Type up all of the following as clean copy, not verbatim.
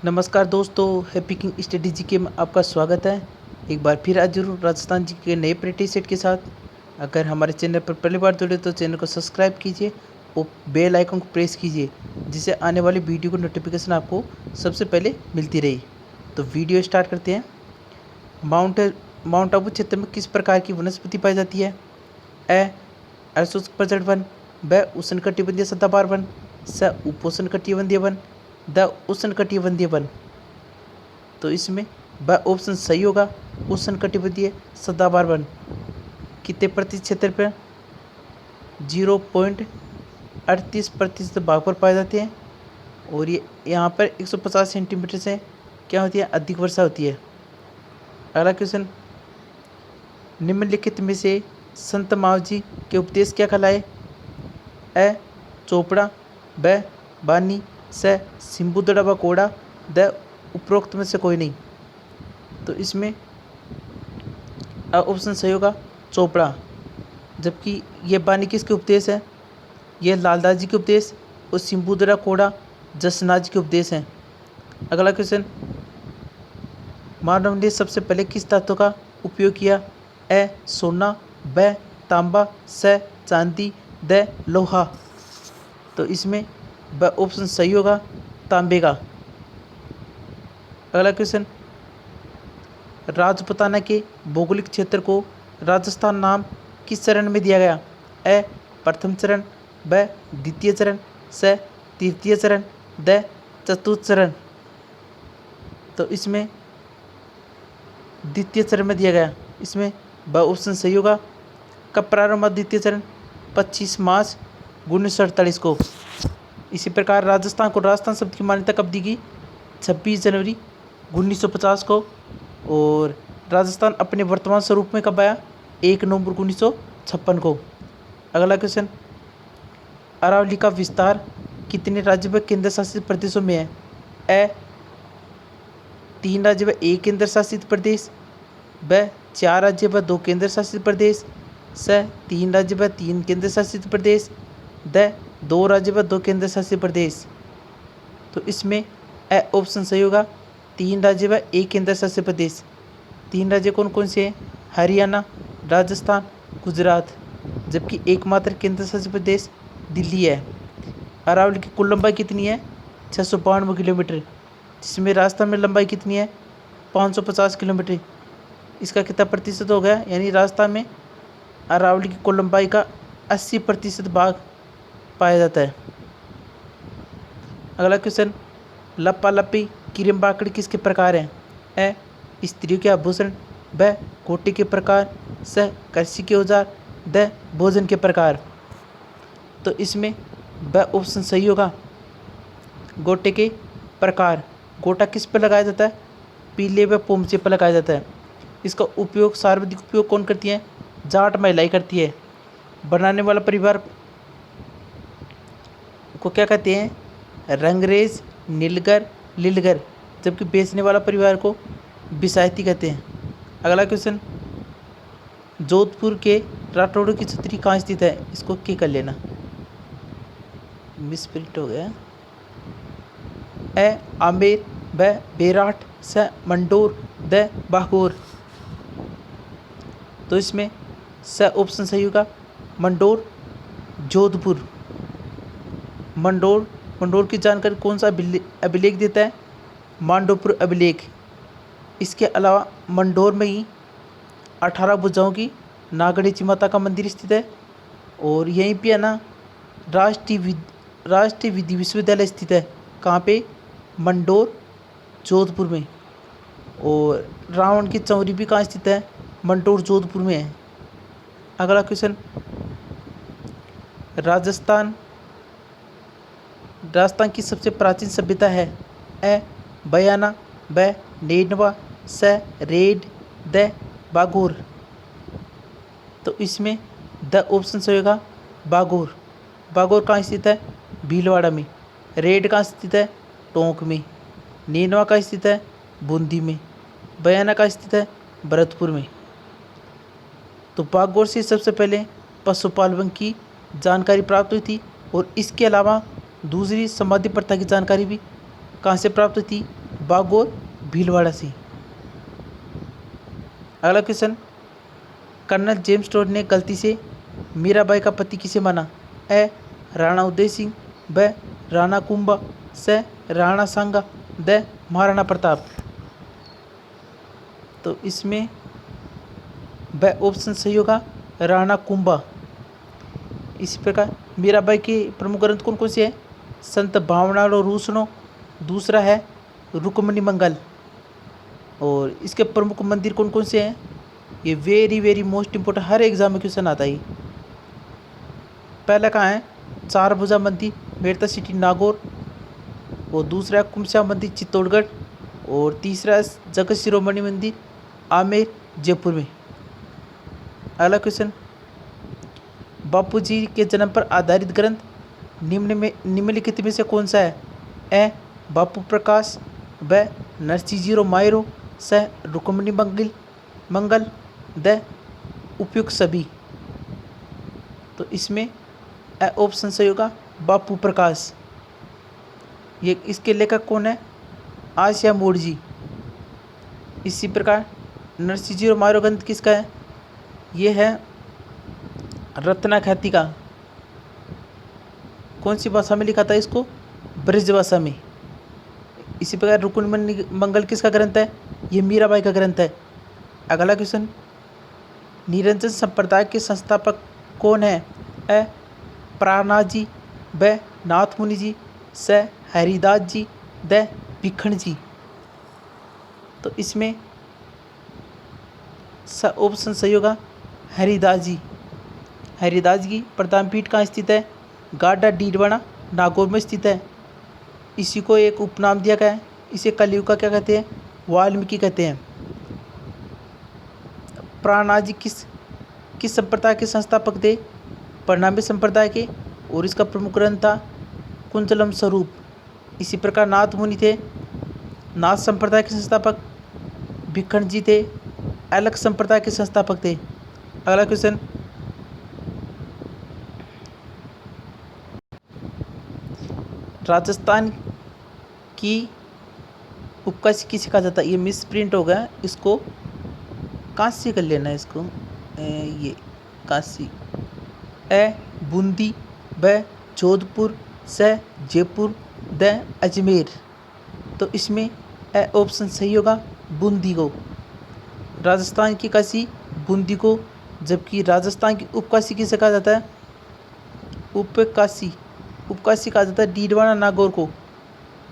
नमस्कार दोस्तों, happy cooking strategy के में आपका स्वागत है। एक बार फिर आज जरूर राजस्थान जी के नए प्रैक्टिस सेट के साथ। अगर हमारे चैनल पर पहली बार जुड़े तो चैनल को सब्सक्राइब कीजिए और बेल आइकन को प्रेस कीजिए, जिससे आने वाली वीडियो को नोटिफिकेशन आपको सबसे पहले मिलती रही। तो वीडियो स्टार्ट करते हैं। माउंट आबू क्षेत्र में किस प्रकार की वनस्पति पाई जाती है? ए अर्धोष्णकटिबंधीय वन, ब उष्णकटिबंधीय सदाबहार वन, स उपोष्णकटिबंधीय वन, द उष्णकटिबंधीय वन। तो इसमें ब ऑप्शन सही होगा, उष्णकटिबंधीय सदाबहार वन। कितने प्रतिशत क्षेत्र पर? 0.38% भाग पर पाए जाते हैं और ये यहाँ पर 150 सेंटीमीटर से क्या होती है, अधिक वर्षा होती है। अगला क्वेश्चन, निम्नलिखित में से संत मावजी के उपदेश क्या कहलाए? ए चोपड़ा, ब बानी, स सिंबुदड़ा व कोड़ा, द उपरोक्त में से कोई नहीं। तो इसमें ऑप्शन सही होगा, चोपड़ा। जबकि ये बानी किसके उपदेश है? ये लालदास जी के उपदेश और सिंबुदड़ा कोड़ा जसनाथ जी के उपदेश हैं। अगला क्वेश्चन, मानव ने सबसे पहले किस धातु का उपयोग किया? ए सोना, ब तांबा, स चांदी, द लोहा। तो इसमें ब ऑप्शन सही होगा, तांबे का। अगला क्वेश्चन, राजपूताना के भौगोलिक क्षेत्र को राजस्थान नाम किस चरण में दिया गया? ए प्रथम चरण, ब द्वितीय चरण, स तृतीय चरण, द चतुर्थ चरण। तो इसमें द्वितीय चरण में दिया गया। इसमें ब ऑप्शन सही होगा। कब प्रारंभ हुआ द्वितीय चरण? 25 मार्च 1948 को। इसी प्रकार राजस्थान को राजस्थान शब्द की मान्यता कब दी गई? 26 जनवरी 1950 को। और राजस्थान अपने वर्तमान स्वरूप में कब आया? 1 नवंबर 1956 को। अगला क्वेश्चन, अरावली का विस्तार कितने राज्य व केंद्र शासित प्रदेशों में है? ए 3 राज्य व 1 केंद्र शासित प्रदेश, ब 4 राज्य व 2 केंद्र शासित प्रदेश, स 3 राज्य व 3 केंद्र शासित प्रदेश, द 2 राज्य व 2 केंद्र शासित प्रदेश। तो इसमें ए ऑप्शन सही होगा, 3 राज्य व 1 केंद्र शासित प्रदेश। 3 राज्य कौन कौन से हैं? हरियाणा, राजस्थान, गुजरात। जबकि एकमात्र केंद्र शासित प्रदेश दिल्ली है। अरावली की कुल लंबाई कितनी है? 692 किलोमीटर, जिसमें राजस्थान में लंबाई कितनी है? 550 किलोमीटर। इसका कितना प्रतिशत हो गया? यानी राजस्थान में अरावली की कुल लंबाई का 80% भाग पाया जाता है। अगला क्वेश्चन, लप्पा लप्पी किरिम्बाकड़ी किसके प्रकार हैं? ए स्त्रियों के आभूषण, ब कोटि के प्रकार, स कृषि के औजार, द भोजन के प्रकार। तो इसमें ब ऑप्शन सही होगा, गोटे के प्रकार। गोटा किस पर लगाया जाता है? पीले व पोमचे पर लगाया जाता है। इसका उपयोग, सर्वाधिक उपयोग कौन करती है? जाट महिलाएं करती है। बनाने वाला परिवार को क्या कहते हैं? रंगरेज, नीलगर, लीलगर। जबकि बेचने वाला परिवार को बिसायती कहते हैं। अगला क्वेश्चन, जोधपुर के राठौड़ों की छतरी कहाँ स्थित है? इसको क्या कर लेना, मिसप्रिंट हो गया। ए आमेर, ब बेराट, स मंडोर, द बागोर। तो इसमें स ऑप्शन सही होगा, मंडोर, जोधपुर। मंडोर की जानकारी कौन सा अभिलेख देता है? मांडोपुर अभिलेख। इसके अलावा मंडोर में ही 18 भुजाओं की नागणेची माता का मंदिर स्थित है। और यहीं पे है ना राष्ट्रीय विधि विश्वविद्यालय स्थित है। कहाँ पे? मंडोर, जोधपुर में। और रावण की चौरी भी कहाँ स्थित है? मंडोर, जोधपुर में है। अगला क्वेश्चन, राजस्थान की सबसे प्राचीन सभ्यता है? ए बयाना, ब नेनवा, स रेड, द बागोर। तो इसमें द ऑप्शन सही होगा, बागोर। बागोर कहाँ स्थित है? भीलवाड़ा में। रेड कहाँ स्थित है? टोंक में। नेनवा कहाँ स्थित है? बूंदी में। बयाना कहाँ स्थित है? भरतपुर में। तो बागोर से सबसे पहले पशुपालन की जानकारी प्राप्त हुई थी। और इसके अलावा दूसरी समाधि प्रथा की जानकारी भी कहाँ से प्राप्त हुई थी? बागोर भीलवाड़ा से। अगला क्वेश्चन, कर्नल जेम्स टोड ने गलती से मीराबाई का पति किसे माना? ए राणा उदय सिंह, ब राणा कुंभा, स राणा सांगा, द महाराणा प्रताप। तो इसमें ब ऑप्शन सही होगा, राणा कुंभा। इसी प्रकार मीराबाई के प्रमुख ग्रंथ कौन कौन से हैं? संत भावनाल और रूसनो, दूसरा है रुक्मणी मंगल। और इसके प्रमुख मंदिर कौन कौन से हैं? ये वेरी वेरी मोस्ट इम्पोर्टेंट, हर एग्जाम में क्वेश्चन आता है। पहला कहाँ है? चार भुजा मंदिर, मेरता सिटी नागौर। और दूसरा है कुमसा मंदिर चित्तौड़गढ़। और तीसरा है जगत शिरोमणि मंदिर आमेर जयपुर में। अगला क्वेश्चन, बापूजी के जन्म पर आधारित ग्रंथ निम्नलिखित में से कौन सा है? ए बापू प्रकाश, ब नरसिंह मायरो, स रुक्मणी मंगल, द उपयुक्त सभी। तो इसमें ऑप्शन सही होगा, बापू प्रकाश। ये इसके लेखक कौन है? आसिया मोड़जी। इसी प्रकार नरसिंह मायरो ग्रंथ किसका है? ये है रत्ना ख्याति का। कौन सी भाषा में लिखा था इसको? ब्रज भाषा में। इसी प्रकार रुक्मणी मंगल किसका ग्रंथ है? ये मीराबाई का ग्रंथ है। अगला क्वेश्चन, निरंजन संप्रदाय के संस्थापक कौन है? ए प्राणनाथ जी, ब नाथ मुनि जी, स हरिदास जी, द भिखण जी। तो इसमें ऑप्शन सही होगा, हरिदास जी। हरिदास जी प्रधान पीठ कहाँ स्थित है? गाडा डीडवाना नागौर में स्थित है। इसी को एक उपनाम दिया गया है, इसे कलयुग का क्या कहते हैं? वाल्मीकि कहते हैं। प्राणनाथ जी किस संप्रदाय के संस्थापक थे? प्रणामी संप्रदाय के। और इसका प्रमुख ग्रंथ था कुंतलम स्वरूप। इसी प्रकार नाथ मुनि थे, नाथ संप्रदाय के संस्थापक। भिखण जी थे, अलग संप्रदाय के संस्थापक थे। अगला क्वेश्चन, राजस्थान की उपकाशी किसे कहा जाता है? ये मिस प्रिंट हो गया, इसको काशी कर लेना है। इसको ये काशी। ए बूंदी, ब जोधपुर, स जयपुर, द अजमेर। तो इसमें ऑप्शन सही होगा, बूंदी को। राजस्थान की काशी बूंदी को, जबकि राजस्थान की उपकाशी किसे कहा जाता है? उपकाशी कहा जाता है डीडवाना नागौर को।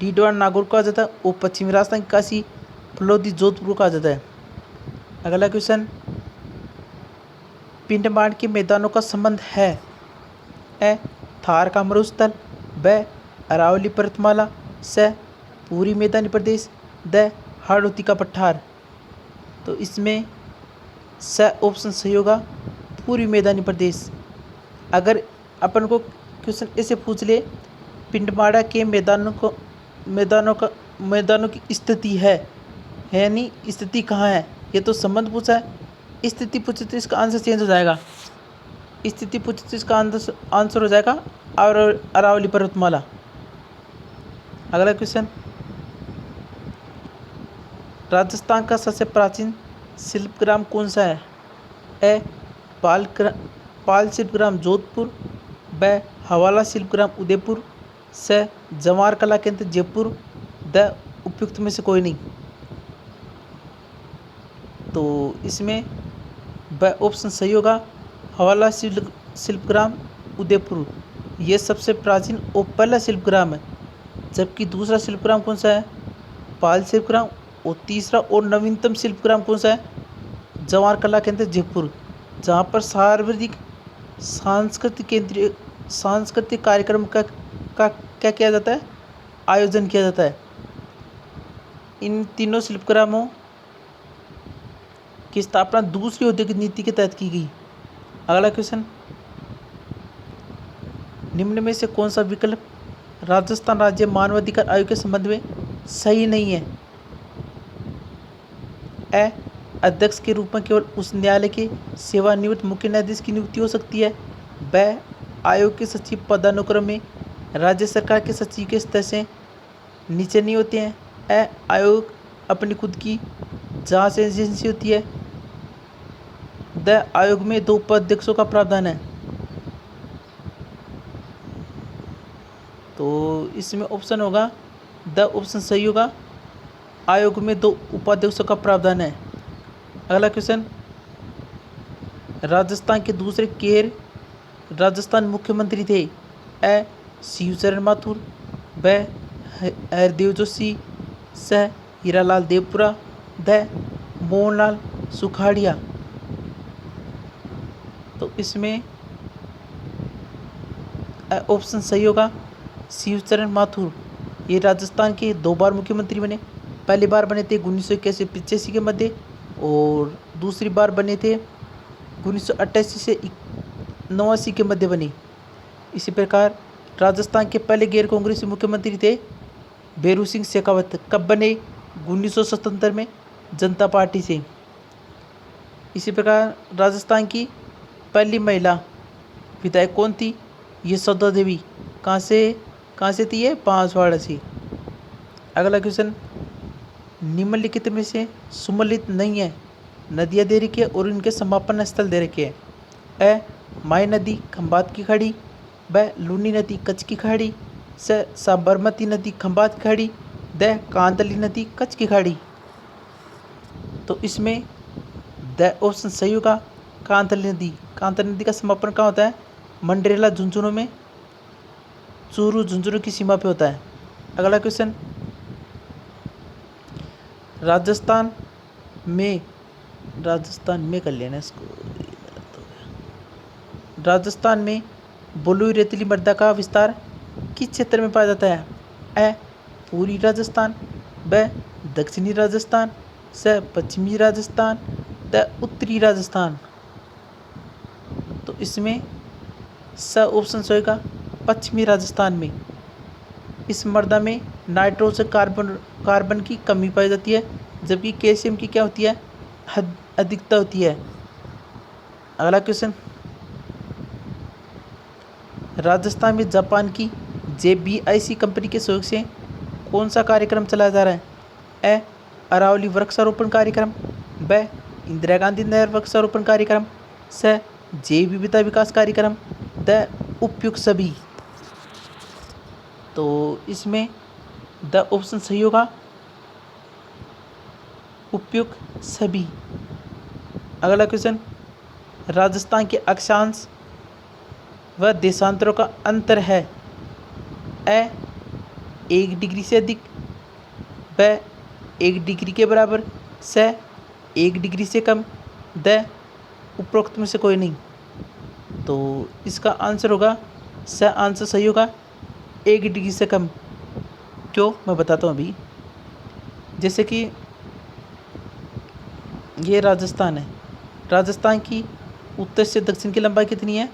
डीडवाना नागौर को कहा जाता है। और पश्चिमी राजस्थान की काशी फलोदी जोधपुर को कहा जाता है। अगला क्वेश्चन, पिंडमार के मैदानों का संबंध है? ए थार का मरुस्थल, ब अरावली पर्वतमाला, स पूरी मैदानी प्रदेश, द हाड़ौती का पठार। तो इसमें स ऑप्शन सही होगा, पूरी मैदानी प्रदेश। अगर अपन को क्वेश्चन ऐसे पूछ ले, पिंडमाड़ा के मैदानों की स्थिति है यानी स्थिति कहाँ है? ये तो संबंध पूछा है, स्थिति पूछे तो इसका आंसर चेंज हो जाएगा। स्थिति पूछे तो इसका आंसर हो जाएगा और अरावली पर्वतमाला। अगला क्वेश्चन, राजस्थान का सबसे प्राचीन शिल्पग्राम कौन सा है? ए पाल शिल्पग्राम जोधपुर, ब हवाला शिल्पग्राम उदयपुर, स जवार कला केंद्र जयपुर, द उपयुक्त में से कोई नहीं। तो इसमें ब ऑप्शन सही होगा, हवाला शिल्पग्राम उदयपुर। ये सबसे प्राचीन और पहला शिल्पग्राम है। जबकि दूसरा शिल्पग्राम कौन सा है? पाल शिल्पग्राम। और तीसरा और नवीनतम शिल्पग्राम कौन सा है? जवार कला केंद्र जयपुर, जहाँ पर सार्वजनिक सांस्कृतिक कार्यक्रम का क्या किया जाता है? आयोजन किया जाता है। इन तीनों शिल्पग्रामों की स्थापना दूसरी औद्योगिक नीति के तहत की गई। अगला क्वेश्चन, निम्न में से कौन सा विकल्प राजस्थान राज्य मानवाधिकार आयोग के संबंध में सही नहीं है? ए अध्यक्ष के रूप में केवल उस न्यायालय के सेवानिवृत्त मुख्य न्यायाधीश की नियुक्ति हो सकती है। ब आयोग के सचिव पदानुक्रम में राज्य सरकार के सचिव के स्तर से नीचे नहीं होते हैं। आयोग अपनी खुद की जांच एजेंसी होती है। द आयोग में 2 उपाध्यक्षों का प्रावधान है। तो इसमें ऑप्शन होगा द, ऑप्शन सही होगा। आयोग में 2 उपाध्यक्षों का प्रावधान है। अगला क्वेश्चन, राजस्थान के दूसरे केर राजस्थान मुख्यमंत्री थे। ए शिवचरण माथुर, ब हरदेव जोशी, स हीरालाल देवपुरा, द मोहनलाल सुखाड़िया। तो इसमें ऑप्शन सही होगा शिवचरण माथुर। ये राजस्थान के 2 बार मुख्यमंत्री बने। पहली बार बने थे 1981 के मध्य, और दूसरी बार बने थे 1988 से 89 के मध्य बने। इसी प्रकार राजस्थान के पहले गैर कांग्रेसी मुख्यमंत्री थे बेरू सिंह शेखावत। कब बने? 1977 में, जनता पार्टी से। इसी प्रकार राजस्थान की पहली महिला विधायक कौन थी? यशोदा देवी। कहाँ से थी ये? बांसवाड़ा से। अगला क्वेश्चन, निम्नलिखित में से सुमेलित नहीं है। नदियाँ दे रखी है और इनके समापन स्थल दे रखे हैं। ए माई नदी खंबात की खाड़ी, ब लूनी नदी कच्छ की खाड़ी, स साबरमती नदी खंबात की खाड़ी, द कांतली नदी कच्छ की खाड़ी। तो इसमें द ऑप्शन सही होगा कांतली नदी। कांतली नदी का समापन कहाँ होता है? मंडरेला झुंझुनू में, चूरू झुंझुनू की सीमा पे होता है। अगला क्वेश्चन, राजस्थान में कर लेना इसको। राजस्थान में बलुई रेतीली मृदा का विस्तार किस क्षेत्र में पाया जाता है? ए पूर्वी राजस्थान, ब दक्षिणी राजस्थान, स पश्चिमी राजस्थान, द उत्तरी राजस्थान। तो इसमें स ऑप्शन होगा पश्चिमी राजस्थान में। इस मृदा में नाइट्रोजन कार्बन की कमी पाई जाती है, जबकि कैल्शियम की क्या होती है? अधिकता होती है। अगला क्वेश्चन, राजस्थान में जापान की JBIC कंपनी के सहयोग से कौन सा कार्यक्रम चलाया जा रहा है? ए अरावली वृक्षारोपण कार्यक्रम, ब इंदिरा गांधी नहर वृक्षारोपण कार्यक्रम, स जैव विविधता विकास कार्यक्रम, द उपयुक्त सभी। तो इसमें द ऑप्शन सही होगा उपयुक्त सभी। अगला क्वेश्चन, राजस्थान के अक्षांश व देशांतरों का अंतर है। ए 1 डिग्री से अधिक, ब 1 डिग्री के बराबर, स 1 डिग्री से कम, द उपरोक्त में से कोई नहीं। तो इसका आंसर होगा स आंसर सही होगा 1 डिग्री से कम। क्यों, मैं बताता हूँ अभी। जैसे कि ये राजस्थान है। राजस्थान की उत्तर से दक्षिण की लंबाई कितनी है?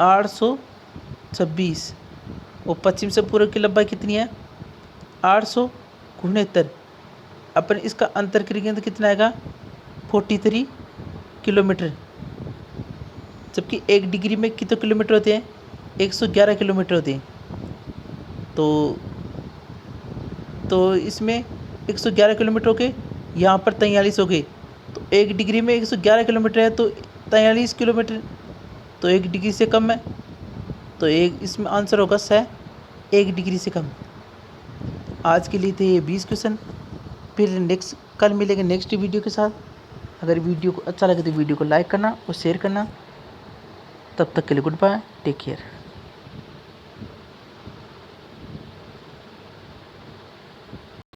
826। और पश्चिम से पूर्व की लंबाई कितनी है? 869। अपन इसका अंतर करेंगे तो कितना आएगा? 43 किलोमीटर। जबकि 1 डिग्री में कितने किलोमीटर होते हैं? 111 किलोमीटर होते हैं। तो इसमें 111 किलोमीटर हो गए, यहाँ पर 43 हो गए। तो 1 डिग्री में 111 किलोमीटर है, तो 43 किलोमीटर तो 1 डिग्री से कम है। तो इसमें आंसर होगा स 1 डिग्री से कम। आज के लिए थे ये 20 क्वेश्चन। फिर कल मिलेंगे नेक्स्ट वीडियो के साथ। अगर वीडियो को अच्छा लगे तो वीडियो को लाइक करना और शेयर करना। तब तक के लिए गुड बाय, टेक केयर।